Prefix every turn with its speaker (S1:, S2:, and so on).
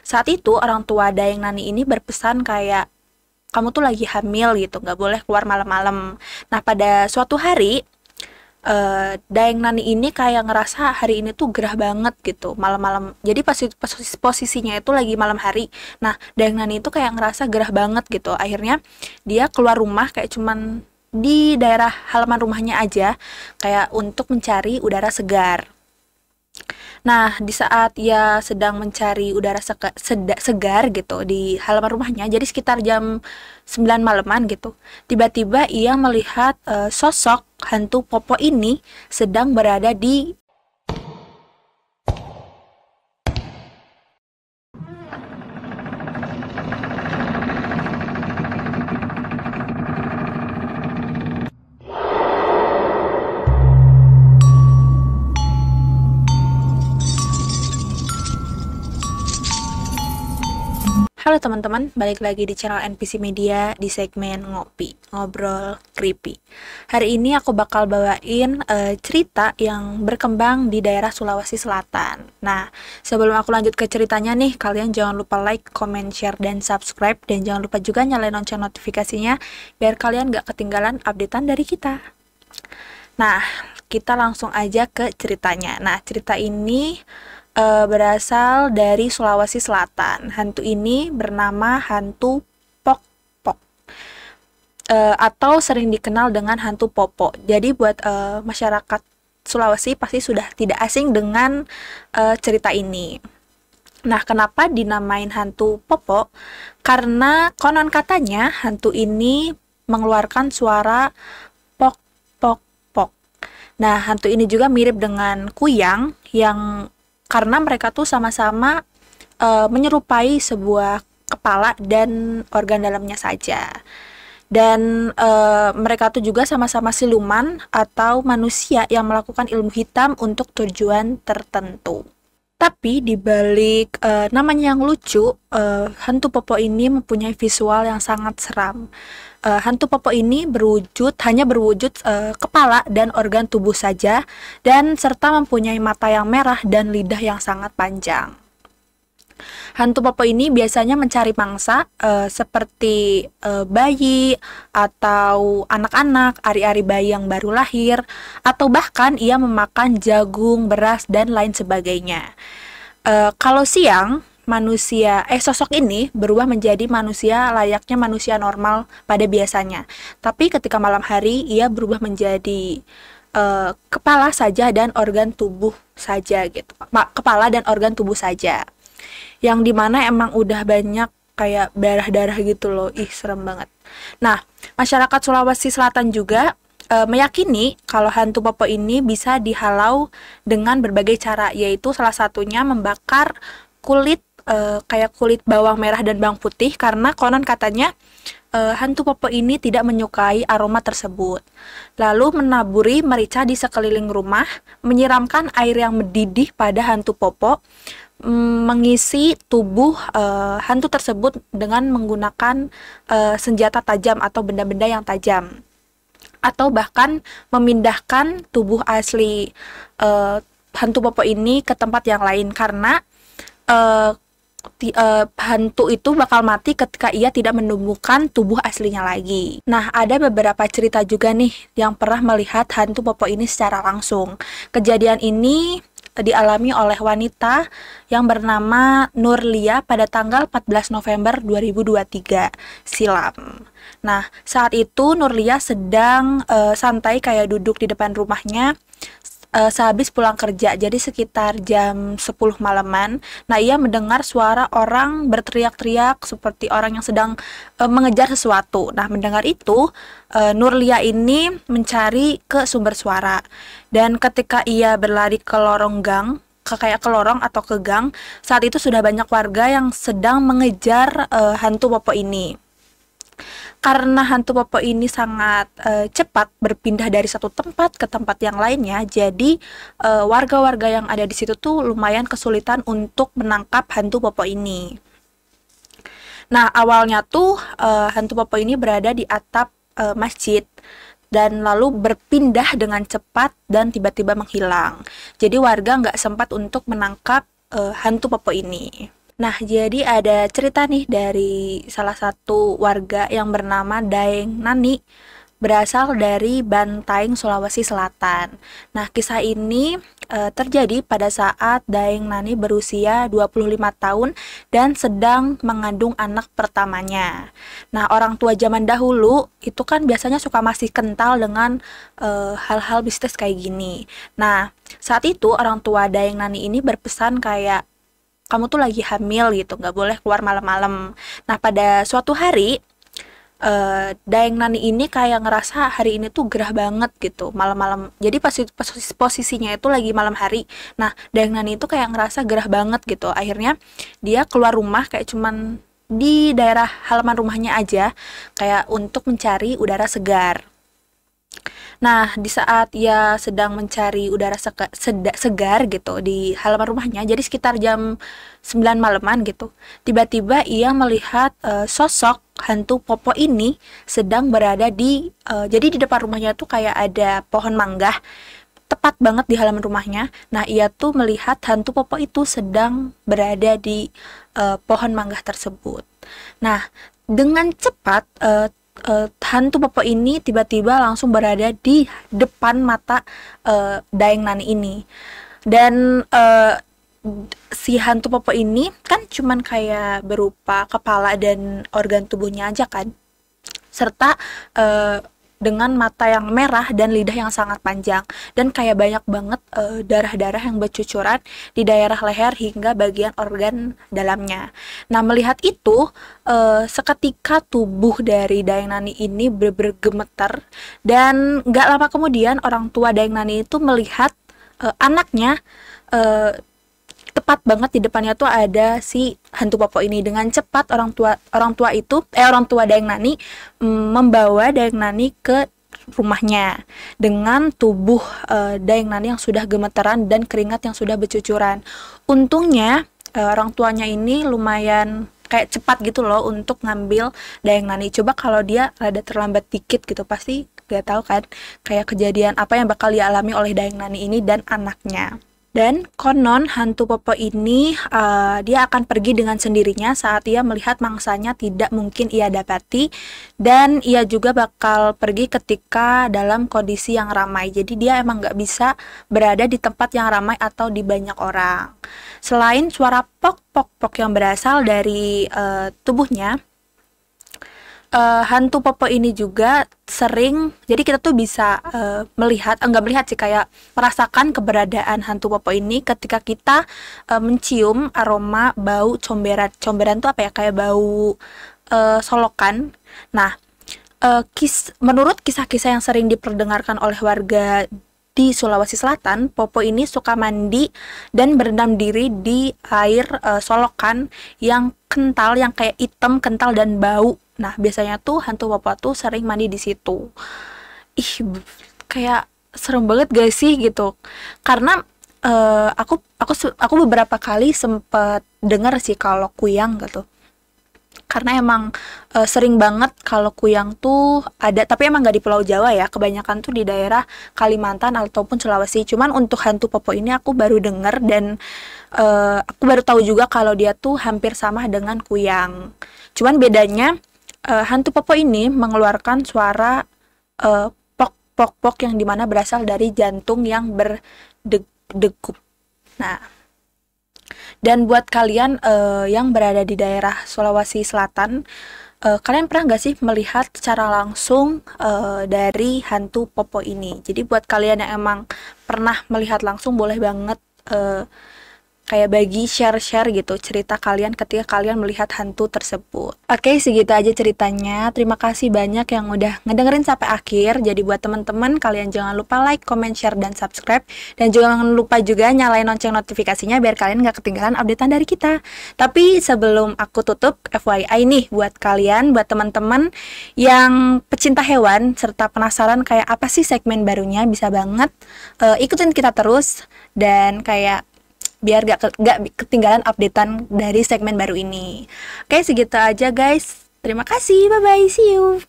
S1: saat itu orang tua Daeng Nani ini berpesan kayak kamu tuh lagi hamil gitu, nggak boleh keluar malam-malam. Nah, pada suatu hari Daeng Nani ini kayak ngerasa hari ini tuh gerah banget gitu malam-malam. Jadi posisinya itu lagi malam hari. Nah, Daeng Nani itu kayak ngerasa gerah banget gitu. Akhirnya dia keluar rumah kayak cuman di daerah halaman rumahnya aja kayak untuk mencari udara segar. Nah, di saat ia sedang mencari udara segar gitu di halaman rumahnya, jadi sekitar jam 9 malaman gitu, tiba-tiba ia melihat sosok hantu Popo ini sedang berada di. Halo teman-teman, balik lagi di channel NPC Media di segmen Ngopi, Ngobrol Creepy. Hari ini aku bakal bawain cerita yang berkembang di daerah Sulawesi Selatan. Nah, sebelum aku lanjut ke ceritanya nih, kalian jangan lupa like, comment, share, dan subscribe. Dan jangan lupa juga nyalain lonceng notifikasinya, biar kalian gak ketinggalan updatean dari kita. Nah, kita langsung aja ke ceritanya. Nah, cerita ini berasal dari Sulawesi Selatan. Hantu ini bernama hantu Pok Pok, atau sering dikenal dengan hantu Popo. Jadi buat masyarakat Sulawesi pasti sudah tidak asing dengan cerita ini. Nah, kenapa dinamain hantu Popo? Karena konon katanya hantu ini mengeluarkan suara pok pok pok. Nah, hantu ini juga mirip dengan kuyang yang karena mereka tuh sama-sama menyerupai sebuah kepala dan organ dalamnya saja. Dan mereka tuh juga sama-sama siluman atau manusia yang melakukan ilmu hitam untuk tujuan tertentu. Tapi di balik namanya yang lucu, hantu Popo ini mempunyai visual yang sangat seram. Hantu Popo ini hanya berwujud kepala dan organ tubuh saja, dan serta mempunyai mata yang merah dan lidah yang sangat panjang. Hantu Popo ini biasanya mencari mangsa seperti bayi atau anak-anak, ari-ari bayi yang baru lahir, atau bahkan ia memakan jagung, beras, dan lain sebagainya. Kalau siang, sosok ini berubah menjadi manusia layaknya manusia normal pada biasanya. Tapi ketika malam hari, ia berubah menjadi kepala saja dan organ tubuh saja gitu. Kepala dan organ tubuh saja. Yang dimana emang udah banyak kayak darah-darah gitu loh. Ih, serem banget. Nah, masyarakat Sulawesi Selatan juga meyakini kalau hantu Popo ini bisa dihalau dengan berbagai cara, yaitu salah satunya membakar kulit kayak kulit bawang merah dan bawang putih, karena konon katanya hantu Popo ini tidak menyukai aroma tersebut. Lalu menaburi merica di sekeliling rumah, menyiramkan air yang mendidih pada hantu Popo, mengisi tubuh hantu tersebut dengan menggunakan senjata tajam atau benda-benda yang tajam, atau bahkan memindahkan tubuh asli hantu Popo ini ke tempat yang lain, karena hantu itu bakal mati ketika ia tidak menemukan tubuh aslinya lagi. Nah, ada beberapa cerita juga nih yang pernah melihat hantu Popo ini secara langsung. Kejadian ini dialami oleh wanita yang bernama Nurlia pada tanggal 14 November 2023 silam. Nah, saat itu Nurlia sedang santai kayak duduk di depan rumahnya sehabis pulang kerja, jadi sekitar jam 10 malaman. Nah, ia mendengar suara orang berteriak-teriak seperti orang yang sedang mengejar sesuatu. Nah, mendengar itu, Nurlia ini mencari ke sumber suara. Dan ketika ia berlari ke lorong gang, ke lorong atau ke gang, saat itu sudah banyak warga yang sedang mengejar hantu Popo ini. Karena hantu Popo ini sangat cepat berpindah dari satu tempat ke tempat yang lainnya, jadi warga-warga yang ada di situ tuh lumayan kesulitan untuk menangkap hantu Popo ini. Nah, awalnya tuh hantu Popo ini berada di atap masjid dan lalu berpindah dengan cepat dan tiba-tiba menghilang. Jadi warga nggak sempat untuk menangkap hantu Popo ini. Nah, jadi ada cerita nih dari salah satu warga yang bernama Daeng Nani, berasal dari Bantaeng, Sulawesi Selatan. Nah, kisah ini terjadi pada saat Daeng Nani berusia 25 tahun dan sedang mengandung anak pertamanya. Nah, orang tua zaman dahulu itu kan biasanya suka masih kental dengan hal-hal bisnis kayak gini. Nah, saat itu orang tua Daeng Nani ini berpesan kayak kamu tuh lagi hamil gitu, nggak boleh keluar malam-malam. Nah, pada suatu hari, Daeng Nani ini kayak ngerasa hari ini tuh gerah banget gitu, malam-malam. Jadi posisinya itu lagi malam hari. Nah, Daeng Nani itu kayak ngerasa gerah banget gitu. Akhirnya dia keluar rumah kayak cuman di daerah halaman rumahnya aja, kayak untuk mencari udara segar. Nah, di saat ia sedang mencari udara segar gitu di halaman rumahnya, jadi sekitar jam 9 malaman gitu, tiba-tiba ia melihat sosok hantu Popo ini sedang berada jadi di depan rumahnya tuh kayak ada pohon mangga, tepat banget di halaman rumahnya. Nah, ia tuh melihat hantu Popo itu sedang berada di pohon mangga tersebut. Nah, dengan cepat hantu Popo ini tiba-tiba langsung berada di depan mata Daeng Nani ini. Dan si hantu Popo ini kan cuman kayak berupa kepala dan organ tubuhnya aja kan, serta dengan mata yang merah dan lidah yang sangat panjang, dan kayak banyak banget darah-darah yang bercucuran di daerah leher hingga bagian organ dalamnya. Nah, melihat itu, seketika tubuh dari Daeng Nani ini bergemetar, dan gak lama kemudian orang tua Daeng Nani itu melihat anaknya tepat banget di depannya tuh ada si hantu Popo ini. Dengan cepat orang tua Daeng Nani membawa Daeng Nani ke rumahnya dengan tubuh Daeng Nani yang sudah gemeteran dan keringat yang sudah bercucuran. Untungnya orang tuanya ini lumayan kayak cepat gitu loh untuk ngambil Daeng Nani. Coba kalau dia rada terlambat dikit gitu, pasti gak tahu kan kayak kejadian apa yang bakal dialami oleh Daeng Nani ini dan anaknya. Dan konon hantu Popo ini dia akan pergi dengan sendirinya saat ia melihat mangsanya tidak mungkin ia dapati, dan ia juga bakal pergi ketika dalam kondisi yang ramai. Jadi dia emang nggak bisa berada di tempat yang ramai atau di banyak orang. Selain suara pok pok pok yang berasal dari tubuhnya, hantu Popo ini juga sering, jadi kita tuh bisa melihat, enggak melihat sih, kayak merasakan keberadaan hantu Popo ini ketika kita mencium aroma bau comberan. Comberan tuh apa ya, kayak bau solokan. Nah, menurut kisah-kisah yang sering diperdengarkan oleh warga di Sulawesi Selatan, Popo ini suka mandi dan berendam diri di air solokan yang kental, yang kayak hitam, kental, dan bau. Nah, biasanya tuh hantu Popo tuh sering mandi di situ. Kayak serem banget gak sih gitu. Karena aku beberapa kali sempet dengar sih kalau kuyang gitu. Karena emang sering banget kalau kuyang tuh ada, tapi emang gak di Pulau Jawa ya, kebanyakan tuh di daerah Kalimantan ataupun Sulawesi. Cuman untuk hantu Popo ini aku baru denger, dan aku baru tahu juga kalau dia tuh hampir sama dengan kuyang. Cuman bedanya hantu Popo ini mengeluarkan suara pok pok pok yang dimana berasal dari jantung yang berdegup. Nah, dan buat kalian yang berada di daerah Sulawesi Selatan, kalian pernah nggak sih melihat secara langsung dari hantu Popo ini? Jadi buat kalian yang emang pernah melihat langsung, boleh banget kayak bagi share-share gitu cerita kalian ketika kalian melihat hantu tersebut. Oke, segitu aja ceritanya. Terima kasih banyak yang udah ngedengerin sampai akhir. Jadi buat teman-teman, kalian jangan lupa like, comment, share, dan subscribe. Dan jangan lupa juga nyalain lonceng notifikasinya biar kalian gak ketinggalan updatean dari kita. Tapi sebelum aku tutup, FYI nih buat kalian, buat teman-teman yang pecinta hewan serta penasaran kayak apa sih segmen barunya, bisa banget ikutin kita terus, dan kayak biar gak ketinggalan updatean dari segmen baru ini. Oke, segitu aja guys. Terima kasih, bye-bye, see you.